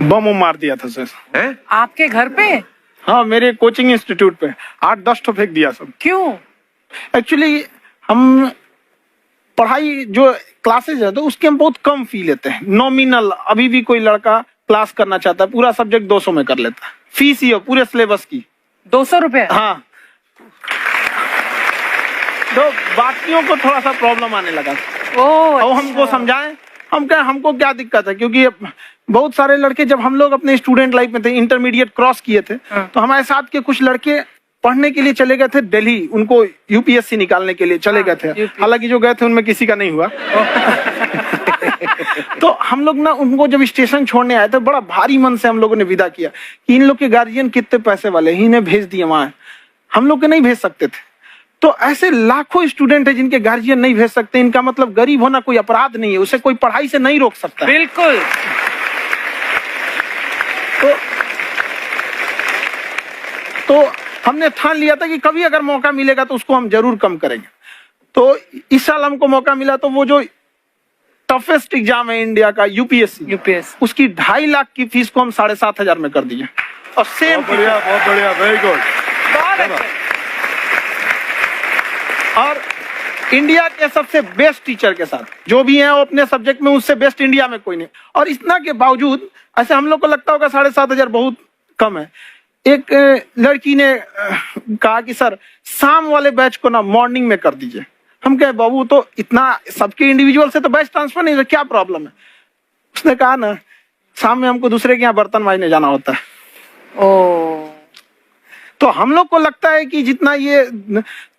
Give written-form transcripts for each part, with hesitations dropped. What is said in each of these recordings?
बम मार दिया था सर। हैं? आपके घर पे? हाँ, मेरे कोचिंग इंस्टीट्यूट पे 8-10 तो फेंक दिया सब। क्यों? एक्चुअली हम पढ़ाई जो क्लासेज है तो उसके हम बहुत कम फी लेते हैं, नॉमिनल। अभी भी कोई लड़का क्लास करना चाहता है, पूरा सब्जेक्ट 200 में कर लेता है, फीस ही हो पूरे सिलेबस की 200 रुपए? हाँ, तो बाकियों को थोड़ा सा प्रॉब्लम आने लगा। और हमको समझाएं, हम क्या, हमको क्या दिक्कत है, क्योंकि बहुत सारे लड़के जब हम लोग अपने स्टूडेंट लाइफ में थे, इंटरमीडिएट क्रॉस किए थे, तो हमारे साथ के कुछ लड़के पढ़ने के लिए चले गए थे दिल्ली, उनको यूपीएससी निकालने के लिए चले गए थे। हालांकि जो गए थे उनमें किसी का नहीं हुआ। तो हम लोग ना उनको जब स्टेशन छोड़ने आए थे, बड़ा भारी मन से हम लोगों ने विदा किया कि इन लोग के गार्जियन कितने पैसे वाले, इन्हें भेज दिए वहां, हम लोग के नहीं भेज सकते थे। तो ऐसे लाखों स्टूडेंट है जिनके गार्जियन नहीं भेज सकते। इनका मतलब गरीब होना कोई अपराध नहीं है, उसे कोई पढ़ाई से नहीं रोक सकता। बिल्कुल। तो हमने ठान लिया था कि कभी अगर मौका मिलेगा तो उसको हम जरूर कम करेंगे। तो इस साल हमको मौका मिला, तो वो जो टफेस्ट एग्जाम है इंडिया का, यूपीएससी, उसकी 2.5 लाख की फीस को हम 7,500 में कर दिए। और सेम, बहुत बढ़िया, वेरी गुड। और इंडिया के सबसे बेस्ट टीचर के साथ जो भी हैं वो अपने सब्जेक्ट में उससे बेस्ट इंडिया में कोई नहीं। और इतना के बावजूद, ऐसे हम लोग को लगता होगा 7,500 बहुत कम है, एक लड़की ने कहा कि सर शाम वाले बैच को ना मॉर्निंग में कर दीजिए। हम कहे बाबू तो इतना सबके इंडिविजुअल से तो बैच ट्रांसफर नहीं, क्या प्रॉब्लम है? उसने कहा ना शाम में हमको दूसरे के यहाँ बर्तन मांजने जाना होता है। तो हम लोग को लगता है कि जितना ये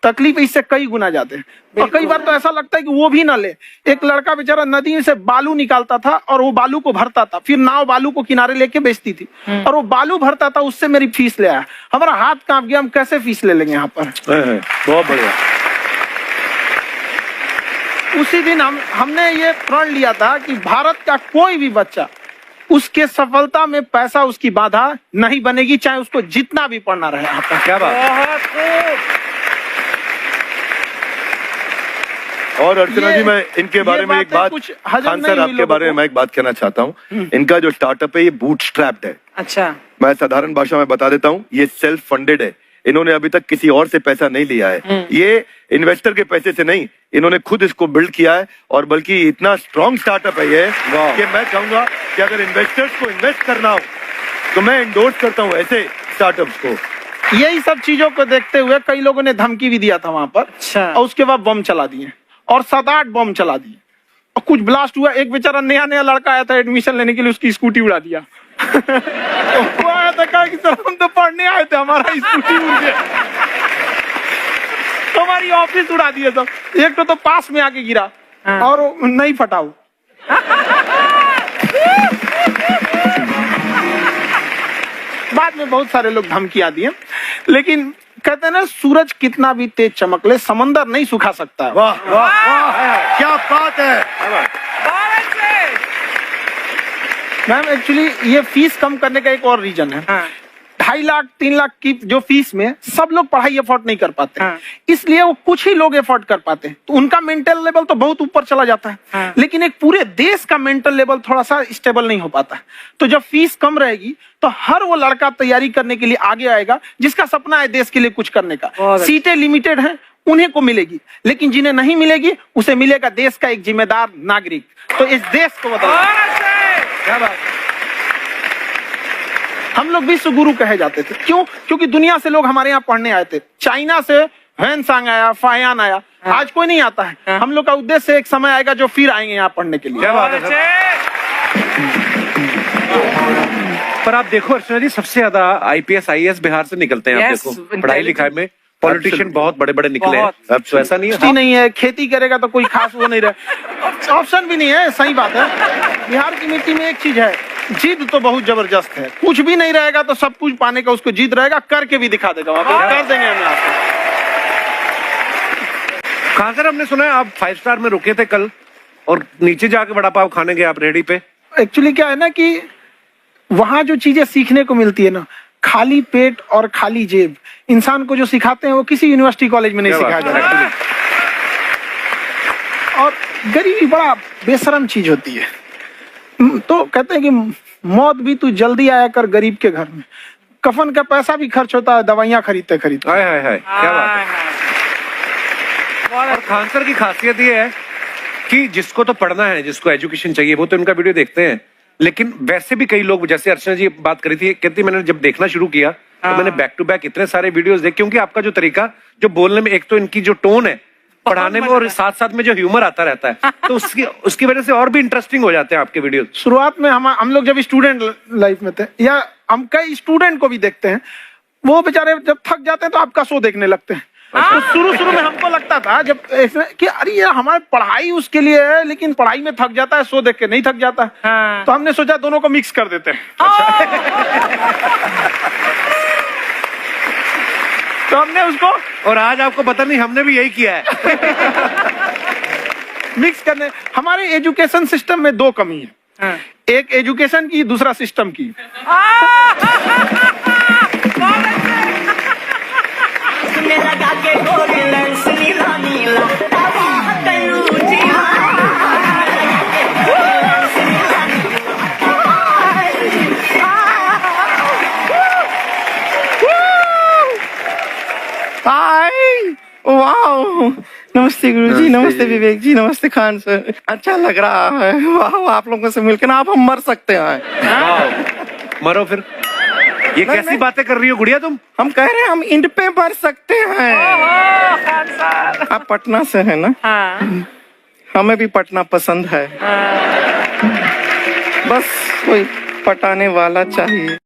तकलीफ इससे कई गुना ज्यादा है। और कई बार तो ऐसा लगता है कि वो भी ना ले। एक लड़का बेचारा नदी से बालू निकालता था और वो बालू को भरता था, फिर नाव बालू को किनारे लेके बेचती थी, और वो बालू भरता था, उससे मेरी फीस ले आया। हमारा हाथ कांप गया, हम कैसे फीस ले लेंगे यहाँ पर। बहुत बढ़िया। उसी दिन हमने ये प्रण लिया था कि भारत का कोई भी बच्चा, उसके सफलता में पैसा उसकी बाधा नहीं बनेगी, चाहे उसको जितना भी पढ़ना रहे। आपका क्या बात। और अर्चना जी, मैं इनके बारे में एक बात, खान सर आपके बारे में मैं एक बात कहना चाहता हूँ। इनका जो स्टार्टअप है ये बूटस्ट्रैप्ड है। अच्छा। मैं साधारण भाषा में बता देता हूँ, ये सेल्फ फंडेड है। इन्होंने अभी तक किसी और से पैसा नहीं लिया है, ये इन्वेस्टर के पैसे से नहीं, इन्होंने खुद इसको बिल्ड किया है। और बल्कि इतना स्ट्रॉन्ग स्टार्टअप है ये कि मैं चाहूंगा कि अगर इन्वेस्टर्स को इन्वेस्ट करना हो तो मैं इंडोर्स करता हूँ ऐसे स्टार्टअप्स को। यही सब चीजों को देखते हुए कई लोगों ने धमकी भी दिया था वहां पर। अच्छा। और उसके बाद बम चला दिए, और 7-8 बम चला दिए, और कुछ ब्लास्ट हुआ। एक बेचारा नया लड़का आया था एडमिशन लेने के लिए, उसकी स्कूटी उड़ा दिया। वो आया था, कहा कि सर हम तो पढ़ने आए थे, हमारा स्कूटी उड़ गया, हमारी ऑफिस उड़ा दिए सब। एक तो पास में आके गिरा और नहीं फटा वो। बाद में बहुत सारे लोग धमकियां दिए, लेकिन कहते हैं ना, सूरज कितना भी तेज चमक ले, समंदर नहीं सुखा सकता। वाह वाह वाह, क्या बात है। मैम एक्चुअली ये फीस कम करने का एक और रीजन है। 2.5 लाख 3 लाख की जो फीस में सब लोग पढ़ाई अफोर्ड नहीं कर पाते, इसलिए वो कुछ ही लोग अफोर्ड कर पाते हैं, तो उनका मेंटल लेवल तो बहुत ऊपर चला जाता है। लेकिन एक पूरे देश का मेंटल लेवल थोड़ा सा स्टेबल नहीं हो पाता। तो जब फीस कम रहेगी तो हर वो लड़का तैयारी करने के लिए आगे आएगा जिसका सपना है देश के लिए कुछ करने का। सीटें लिमिटेड हैं, उन्हें को मिलेगी, लेकिन जिन्हें नहीं मिलेगी उसे मिलेगा देश का एक जिम्मेदार नागरिक। तो इस देश को बदलना। हम लोग विश्व गुरु कहे जाते थे, क्यों? क्योंकि दुनिया से लोग हमारे यहाँ पढ़ने आए थे। चाइना से ह्वेनसांग आया, फायान आया, आज कोई नहीं आता है। हम लोग का उद्देश्य एक समय आएगा जो फिर आएंगे यहाँ पढ़ने के लिए। पर आप देखो अर्चना जी, सबसे ज्यादा आईपीएस आईएएस बिहार से निकलते हैं। आप देखो पढ़ाई लिखाई में पॉलिटिशियन बहुत बड़े बड़े निकले हैं। अब तो ऐसा नहीं है, नहीं है, खेती करेगा तो कोई खास वो नहीं रहे, ऑप्शन भी नहीं है। सही बात है। बिहार की मिट्टी में एक चीज है, जिद तो बहुत जबरदस्त है। कुछ भी नहीं रहेगा तो सब कुछ पाने का उसको जिद रहेगा, करके भी दिखा देगा, कर देंगे हम आपको। कहाँ सर, हमने सुना है आप 5 स्टार में रुके थे कल और नीचे जाके वड़ा पाव खाने गए आप रेडी पे। एक्चुअली क्या है ना कि वहां जो चीजें सीखने को मिलती है ना, खाली पेट और खाली जेब इंसान को जो सिखाते हैं वो किसी यूनिवर्सिटी कॉलेज में नहीं सिखाया जाता। और गरीबी बड़ा बेशरम चीज होती है। तो कहते हैं कि मौत भी तू जल्दी आया कर गरीब के घर में, कफन का पैसा भी खर्च होता है दवाइयां खरीदते खरीदते। हाय हाय हाय, क्या बात है। और खान सर की खासियत ये है कि जिसको तो पढ़ना है, जिसको एजुकेशन चाहिए, वो तो इनका वीडियो देखते हैं, लेकिन वैसे भी कई लोग, जैसे अर्चना जी बात करी थी, कहती मैंने जब देखना शुरू किया तो मैंने बैक टू बैक इतने सारे वीडियोस देखे, क्योंकि आपका जो तरीका जो बोलने में, एक तो इनकी जो टोन है पढ़ाने में, और साथ साथ में जो ह्यूमर आता रहता है, तो उसकी वजह से और भी इंटरेस्टिंग हो जाते हैं आपके वीडियो। शुरुआत में हम लोग जब स्टूडेंट लाइफ में थे, या हम कई स्टूडेंट को भी देखते हैं, वो बेचारे जब थक जाते हैं तो आपका शो देखने लगते हैं। तो शुरू में हमको लगता था जब कि अरे ये हमारी पढ़ाई उसके लिए है, लेकिन पढ़ाई में थक जाता है, शो देख के नहीं थक जाता। तो हमने सोचा दोनों को मिक्स कर देते हैं। तो हमने उसको, और आज आपको पता नहीं हमने भी यही किया है। मिक्स करने। हमारे एजुकेशन सिस्टम में दो कमी है, एक एजुकेशन की, दूसरा सिस्टम की। हाय, वाह, नमस्ते गुरुजी, नमस्ते विवेक जी, नमस्ते खान सर। अच्छा लग रहा है, वाह, आप लोगों से मिलकर ना आप हम मर सकते हैं। मरो फिर। ये कैसी बातें कर रही हो गुड़िया तुम? हम कह रहे हैं हम इंड पे मर सकते हैं। आप पटना से है ना? हमें भी पटना पसंद है, बस कोई पटाने वाला चाहिए।